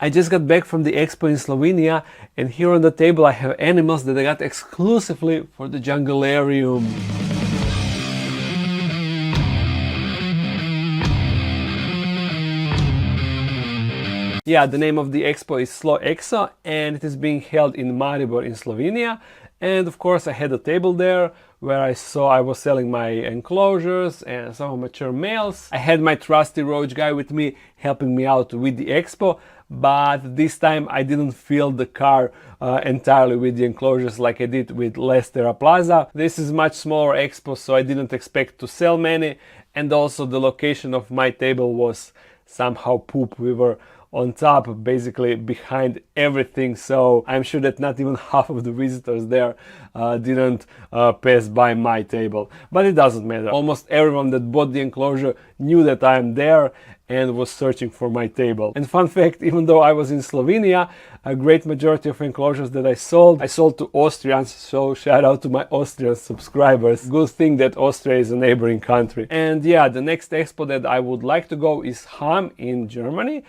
I just got back from the expo in Slovenia, and here on the table I have animals that I got exclusively for the JUNGLEARIUM. Yeah, the name of the expo is sloexo, and it is being held in Maribor in Slovenia. And of course I had a table there where I was selling my enclosures and some mature males. I had my trusty roach guy with me helping me out with the expo, but this time I didn't fill the car entirely with the enclosures like I did with Terra Plaza. This is much smaller expo, so I didn't expect to sell many, and also the location of my table was somehow poop. We were on top, basically behind everything, so I'm sure that not even half of the visitors there didn't pass by my table. But it doesn't matter. Almost everyone that bought the enclosure knew that I'm there and was searching for my table. And fun fact, even though I was in Slovenia, a great majority of enclosures that I sold to Austrians, so shout out to my Austrian subscribers. Good thing that Austria is a neighboring country. And yeah, the next expo that I would like to go is Hamm in Germany.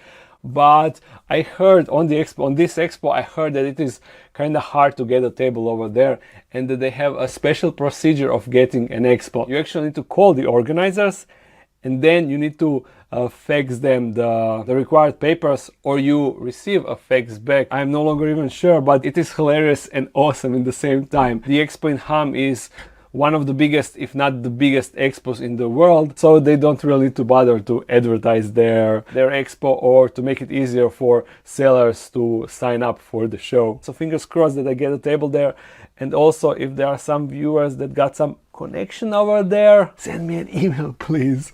But I heard on this expo, I heard that it is kind of hard to get a table over there, and that they have a special procedure of getting an expo. You actually need to call the organizers, and then you need to fax them the required papers, or you receive a fax back. I'm no longer even sure, but it is hilarious and awesome in the same time. The expo in Hamm is one of the biggest, if not the biggest expos in the world, so they don't really need to bother to advertise their expo or to make it easier for sellers to sign up for the show. So fingers crossed that I get a table there, and also if there are some viewers that got some connection over there, send me an email please.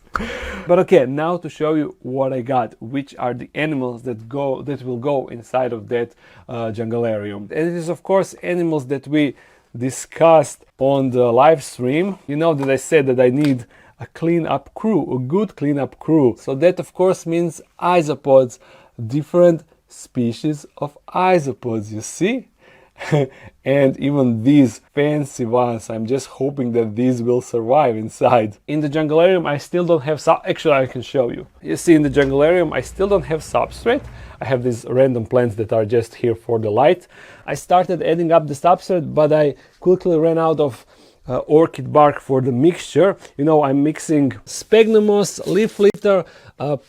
But okay, now to show you what I got, which are the animals that will go inside of that JUNGLEARIUM. And it is of course animals that we discussed on the live stream. You know that I said that I need a cleanup crew, a good cleanup crew. So that of course means isopods, different species of isopods, you see? And even these fancy ones, I'm just hoping that these will survive inside. In the JUNGLEARIUM I still don't have actually I can show you. You see, in the JUNGLEARIUM I still don't have substrate. I have these random plants that are just here for the light. I started adding up the substrate, but I quickly ran out of orchid bark for the mixture. You know, I'm mixing sphagnum moss, leaf litter,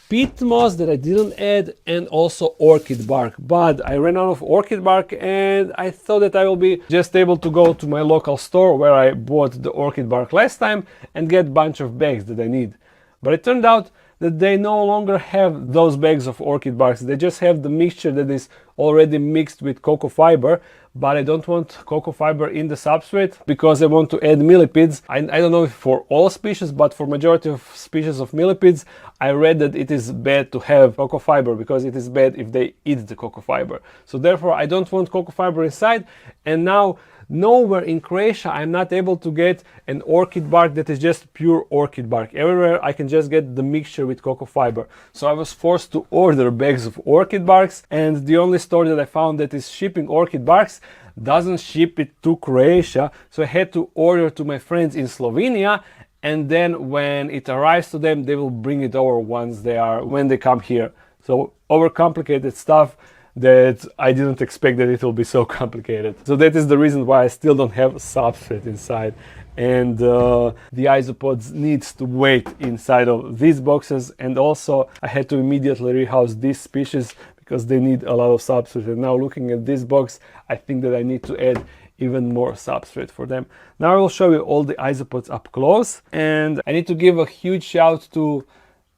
peat moss that I didn't add, and also orchid bark. But I ran out of orchid bark, and I thought that I will be just able to go to my local store where I bought the orchid bark last time and get a bunch of bags that I need. But it turned out that they no longer have those bags of orchid barks. They just have the mixture that is already mixed with cocoa fiber. But I don't want cocoa fiber in the substrate because I want to add millipedes. I don't know if for all species, but for majority of species of millipedes, I read that it is bad to have cocoa fiber because it is bad if they eat the cocoa fiber. So therefore I don't want cocoa fiber inside. And now nowhere in Croatia I'm not able to get an orchid bark that is just pure orchid bark. Everywhere I can just get the mixture with cocoa fiber. So I was forced to order bags of orchid barks, and the only store that I found that is shipping orchid barks doesn't ship it to Croatia. So I had to order to my friends in Slovenia, and then when it arrives to them they will bring it over when they come here. So overcomplicated stuff that I didn't expect that it will be so complicated. So that is the reason why I still don't have substrate inside, and the isopods needs to wait inside of these boxes. And also I had to immediately rehouse these species because they need a lot of substrate. And now looking at this box, I think that I need to add even more substrate for them. Now I will show you all the isopods up close, and I need to give a huge shout to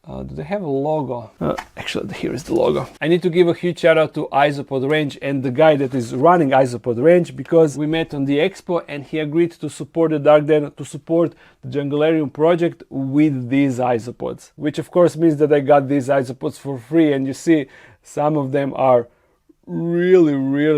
do they have a logo? Actually, here is the logo. I need to give a huge shout out to Isopod Range and the guy that is running Isopod Range, because we met on the expo and he agreed to support the Dark Den, to support the JUNGLEARIUM project with these isopods, which of course means that I got these isopods for free. And you see, some of them are really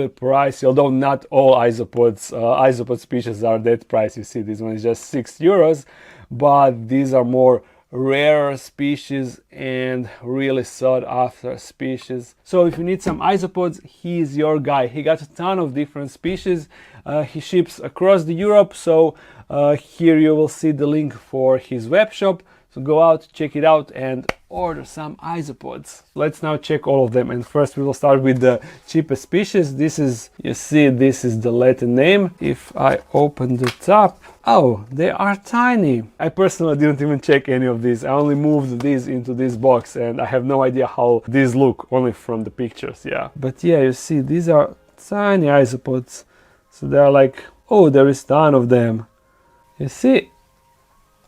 pricey, although not all isopod species are that pricey. You see, this one is just €6, but these are more rare species and really sought after species. So if you need some isopods, he is your guy. He got a ton of different species. He ships across the Europe, so here you will see the link for his web shop. So go out, check it out, and order some isopods. Let's now check all of them, and first we will start with the cheapest species. This is, you see, this is the Latin name. If I open the top, oh, they are tiny. I personally didn't even check any of these. I only moved these into this box, and I have no idea how these look, only from the pictures, yeah. But yeah, you see, these are tiny isopods. So they're like, oh, there is a ton of them. You see?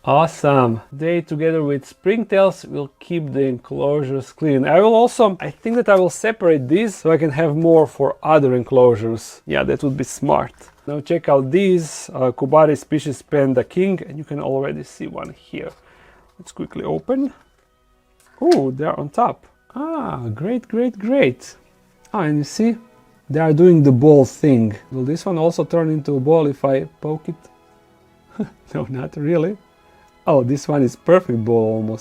Awesome. They, together with springtails, will keep the enclosures clean. I think that I will separate these so I can have more for other enclosures. Yeah, that would be smart. Now check out these Kubari species Panda King, and you can already see one here. Let's quickly open. Oh, they're on top. Ah, great, great, great. Ah, and you see, they are doing the ball thing. Will this one also turn into a ball if I poke it? No, not really. Oh, this one is perfect ball,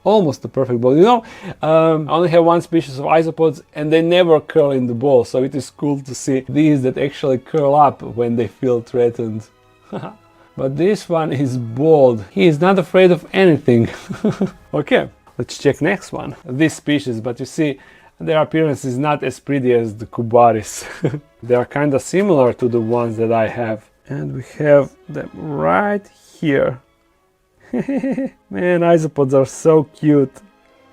almost a perfect ball. You know, I only have one species of isopods, and they never curl in the ball, so it is cool to see these that actually curl up when they feel threatened. But this one is bold. He is not afraid of anything. Okay, let's check next one. This species, but you see, their appearance is not as pretty as the Kubaris. They are kind of similar to the ones that I have. And we have them right here. Man, isopods are so cute.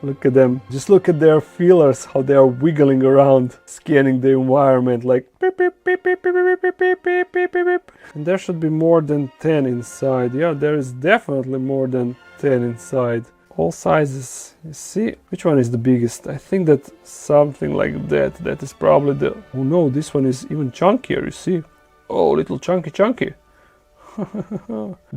Look at them. Just look at their feelers, how they are wiggling around, scanning the environment like beep, beep, beep, beep, beep, beep, beep, beep, beep, beep, beep. And there should be more than 10 inside. Yeah, there is definitely more than 10 inside. All sizes. You see, which one is the biggest? I think that something like that. That is probably the... Oh no, this one is even chunkier, you see. Oh, little chunky.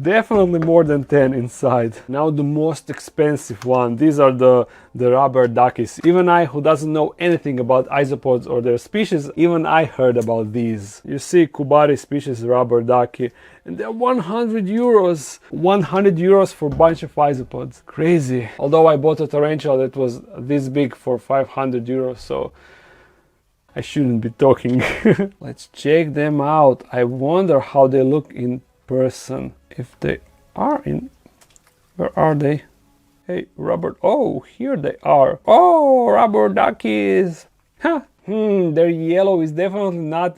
Definitely more than 10 inside. Now the most expensive one. These are the rubber duckies. Even I, who doesn't know anything about isopods or their species, even I heard about these. You see, Kubari species rubber ducky, and they're 100 euros. 100 euros for a bunch of isopods. Crazy. Although I bought a tarantula that was this big for 500 euros, so I shouldn't be talking. Let's check them out. I wonder how they look in person. If they are in... Where are they? Hey, rubber... Oh, here they are. Oh, rubber duckies. Huh. Their yellow is definitely not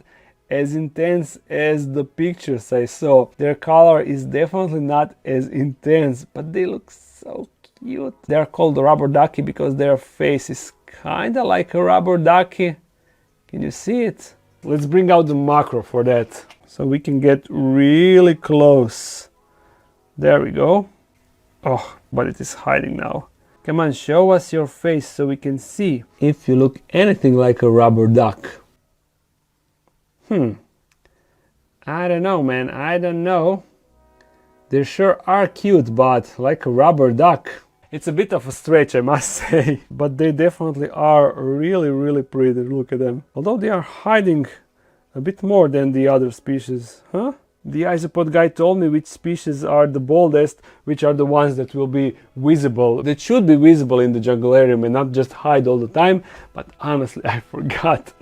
as intense as the pictures I saw. Their color is definitely not as intense, but they look so cute. They are called rubber ducky because their face is kind of like a rubber ducky. Can you see it? Let's bring out the macro for that, so we can get really close. There we go. Oh, but it is hiding now. Come on, show us your face so we can see if you look anything like a rubber duck. I don't know, man. I don't know. They sure are cute, but like a rubber duck. It's a bit of a stretch, I must say, but they definitely are really, really pretty. Look at them. Although they are hiding a bit more than the other species, huh? The isopod guy told me which species are the boldest, which are the ones that will be visible, that should be visible in the junglarium and not just hide all the time, but honestly, I forgot.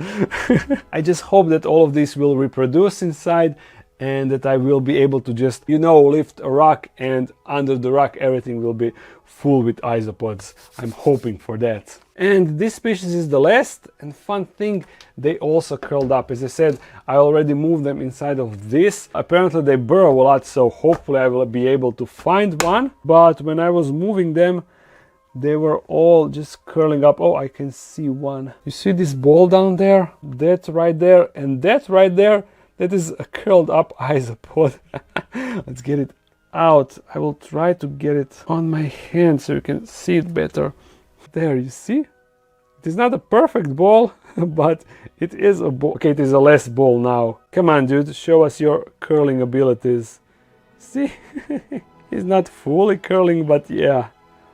I just hope that all of these will reproduce inside, and that I will be able to just, you know, lift a rock, and under the rock everything will be full with isopods. I'm hoping for that. And this species is the last, and fun thing, they also curled up. As I said, I already moved them inside of this. Apparently they burrow a lot, so hopefully I will be able to find one. But when I was moving them, they were all just curling up. Oh, I can see one. You see this ball down there? That right there, and that right there? That is a curled up isopod. Let's get it out. I will try to get it on my hand so you can see it better. There, you see? It is not a perfect ball, but it is a ball. Okay, it is a less ball now. Come on, dude, show us your curling abilities. See? It's not fully curling, but yeah.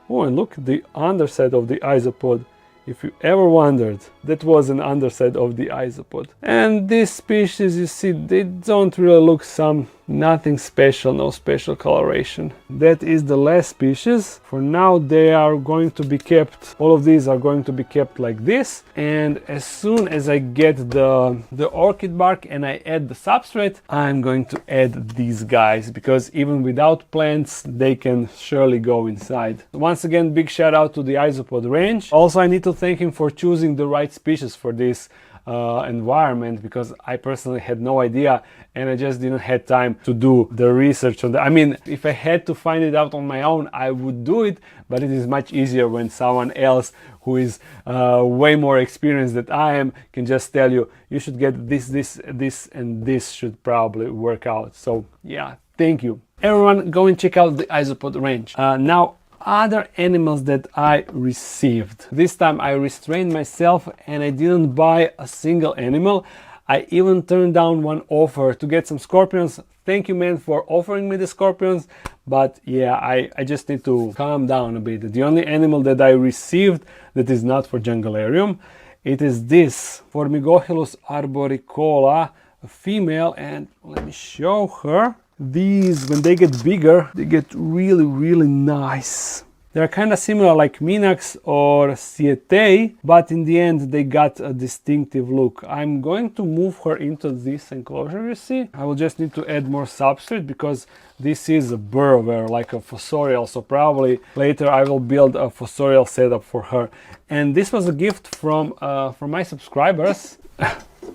Oh, and look at the underside of the isopod. If you ever wondered, that was an underside of the isopod. And this species, you see, they don't really look some Nothing special, no special coloration. That is the last species. For now they are going to be kept, all of these are going to be kept like this, and as soon as I get the orchid bark and I add the substrate, I'm going to add these guys, because even without plants they can surely go inside. Once again, big shout out to the Isopod range. Also, I need to thank him for choosing the right species for this environment, because I personally had no idea and I just didn't have time to do the research on that. I mean, if I had to find it out on my own, I would do it, but it is much easier when someone else who is way more experienced than I am can just tell you, you should get this, this, this, and this should probably work out. So yeah, thank you. Everyone, go and check out the Isopod range. Now, other animals that I received. This time I restrained myself and I didn't buy a single animal. I even turned down one offer to get some scorpions. Thank you, man, for offering me the scorpions, but yeah, I just need to calm down a bit. The only animal that I received that is not for Junglarium, it is this Phormingochilus arboricola, a female, and let me show her. These, when they get bigger, they get really nice. They're kind of similar like Minax or Siete, but in the end they got a distinctive look. I'm going to move her into this enclosure, you see. I will just need to add more substrate because this is a burrower, like a fossorial, so probably later I will build a fossorial setup for her. And this was a gift from my subscribers.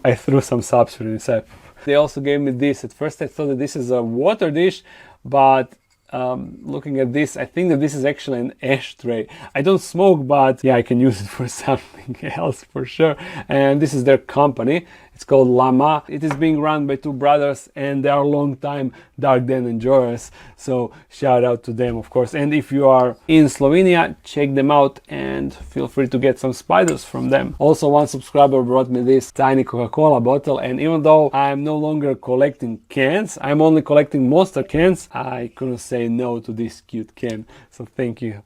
I threw some substrate inside. They also gave me this. At first I thought that this is a water dish, but looking at this, I think that this is actually an ashtray. I don't smoke, but yeah, I can use it for something else for sure. And this is their company. It's called Lama. It is being run by two brothers and they are long-time dark den enjoyers. So shout out to them, of course. And if you are in Slovenia, check them out and feel free to get some spiders from them. Also, one subscriber brought me this tiny Coca-Cola bottle, and even though I'm no longer collecting cans, I'm only collecting Monster cans, I couldn't say no to this cute can. So thank you.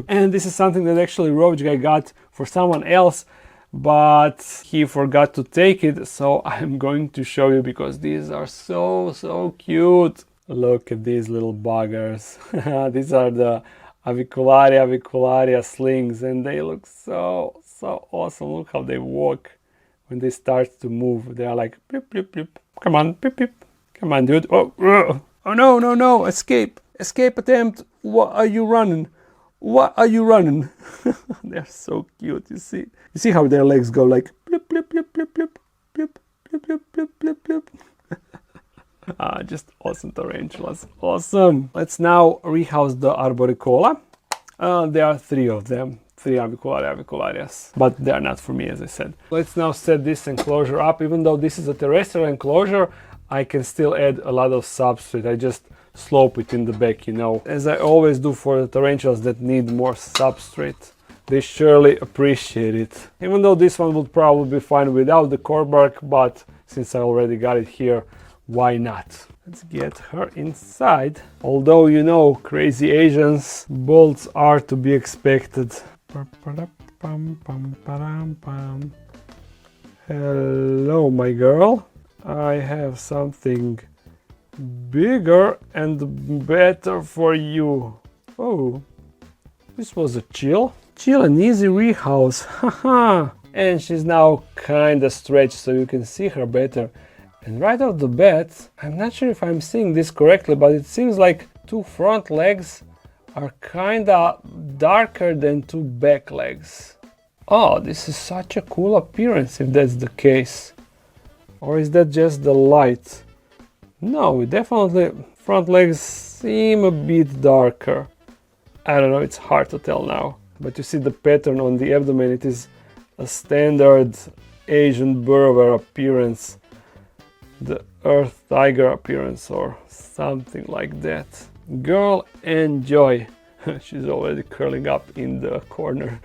And this is something that actually Roach Guy got for someone else, but he forgot to take it, so I'm going to show you because these are so cute. Look at these little buggers. These are the avicularia slings, and they look so awesome. Look how they walk when they start to move. They are like blip blip blip. Come on, blip blip. Come on, dude. Oh no, escape attempt. What are you running? What are you running? They're so cute, you see. You see how their legs go like blip, blip, blip, blip, blip, blip, blip, blip, blip, blip, blip. Just awesome tarantulas. Awesome. Let's now rehouse the arboricola. There are three of them. Three avicularias. But they are not for me, as I said. Let's now set this enclosure up. Even though this is a terrestrial enclosure, I can still add a lot of substrate. I just slope it in the back, you know, as I always do for the tarantulas that need more substrate. They surely appreciate it. Even though this one would probably be fine without the core bark, but since I already got it here, why not? Let's get her inside. Although, you know, crazy Asians, bolts are to be expected. Hello, my girl. I have something bigger and better for you. Oh, this was a chill and easy rehouse. Haha. And she's now kinda stretched so you can see her better. And right off the bat, I'm not sure if I'm seeing this correctly, but it seems like two front legs are kinda darker than two back legs. Oh, this is such a cool appearance if that's the case. Or is that just the light? No, definitely front legs seem a bit darker. I don't know, it's hard to tell now. But you see the pattern on the abdomen, it is a standard Asian burrower appearance. The earth tiger appearance or something like that. Girl, enjoy. She's already curling up in the corner.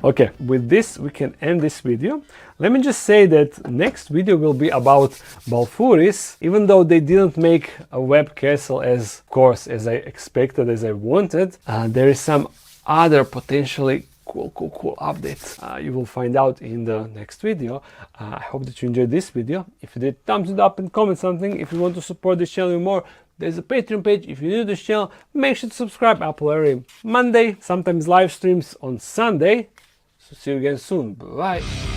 Okay, with this we can end this video. Let me just say that next video will be about Balfuris. Even though they didn't make a web castle as, of course, as I expected, as I wanted, there is some other potentially cool updates you will find out in the next video. I hope that you enjoyed this video. If you did, thumbs it up and comment something. If you want to support this channel more, there's a Patreon page. If you're new to this channel, make sure to subscribe. AQUIRED Monday, sometimes live streams on Sunday. So see you again soon. Bye.